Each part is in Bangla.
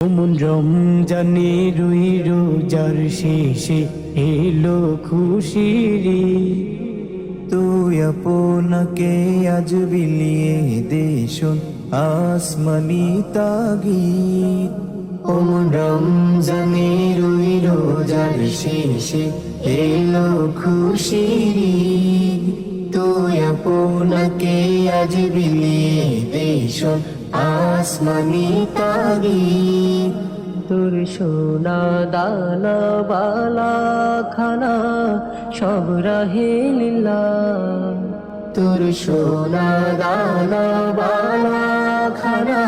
ওমন রমজানে রুই রোজার শেষে এলো খুশির ঈদ। তুই আপনাকে আজ বিলিয়ে দে শোন আসমানি তাগিদ। ওমন রমজানে রুই রোজার শেষে এলো খুশির ঈদ। তুই আপনাকে আজ বিলিয়ে দে শোন আসমানি তাগিদ। তোর সোনা দানা বালা খানা সব রাহে লীলা। তোর সোনা দানা বালা খানা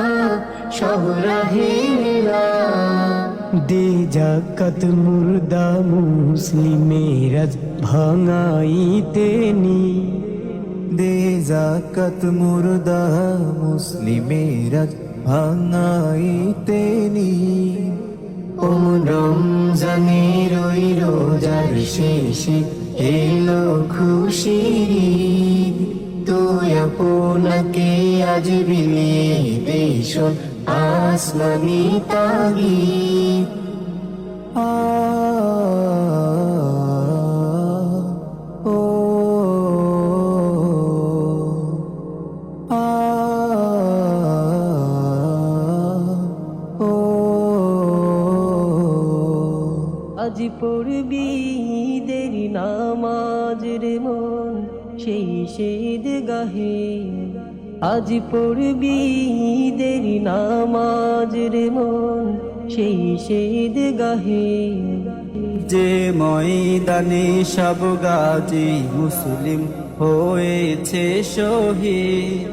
সব রাহে লীলা। দে জাকাত মুর্দা মুসলিমের আজ ভাঙাইতে নি। দে জাকাত মুর্দা মুসলিমের আজ ভাঙাইতে নি। ওমন রমজানে রুই রোজার শেষে এলো খুশির ঈদ। তুই আপনাকে আজ বিলিয়ে দে শোন আসমানি তাগিদ। আ ও আ ও আজ পড়বি ঈদের নামাজ রে মন সেই ঈদ গাহে। আজ পড়বি ঈদের নামাজ রে মন সেই ঈদ গাহে। যে ময়দানে সব গাজী মুসলিম হয়েছে শহীদ।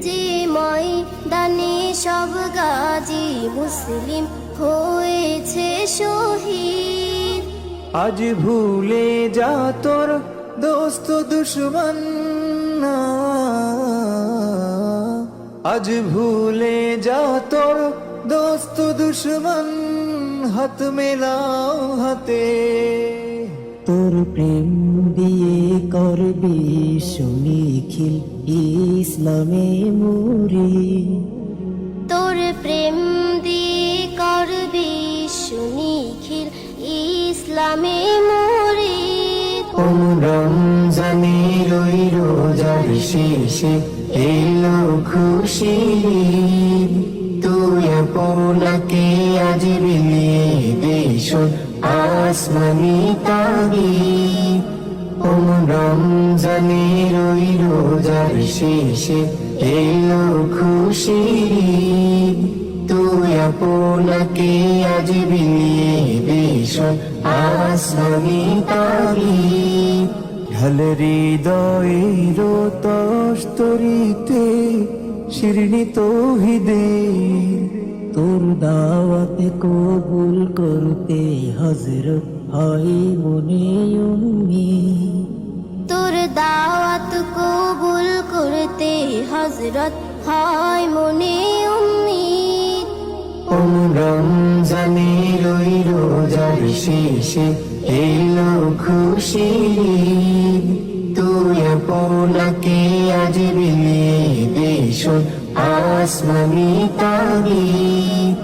যে ময়দানে সব গাজী মুসলিম হয়েছে শহীদ। আজ ভুলে যা তোর দোস্ত দুশ্মন, আজ ভুলে যা তোর দোস্ত দুশ্মন, হাত মেলাও হাতে। তোর প্রেম দিয়ে করবি সুনিখিল ইসলামে মুরি। তোর প্রেম দিয়ে করবি সুনিখিল ইসলামে মুরিদ। ওমন রমজানে রুই রোজার শেষে এলো খুশির ঈদ। তুই আপনাকে আজ বিলিয়ে দে শোন আসমানি তাগিদ। ওমন রমজানে রুই রোজার শেষে এলো খুশির ঈদ। তুই আপনাকে আজ বিলিয়ে দে শোন আসমানি তাগিদ। ঢাল হৃদয়ের তস্তরিতে শিরনি তৌহিদে। তোর দাওয়াতে কবুল করতে হযরত হয় মনে উম্মিদ। তোর দাওয়াত কবুল করতে হযরত হয় মনে উম্মিদ। ওমন রমজানে রুই রোজার শেষে এলো খুশির ঈদ। তুই আপনাকে আজ বিলিয়ে দে শোন আসমানি তাগিদ।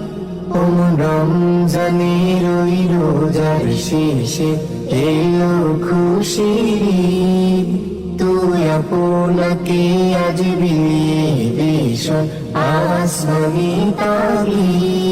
ওমন রমজানে রুই রোজার শেষে এলো খুশির ঈদ। তুই আপনাকে আজ বিলিয়ে দে শোন আসমানি তাগিদ।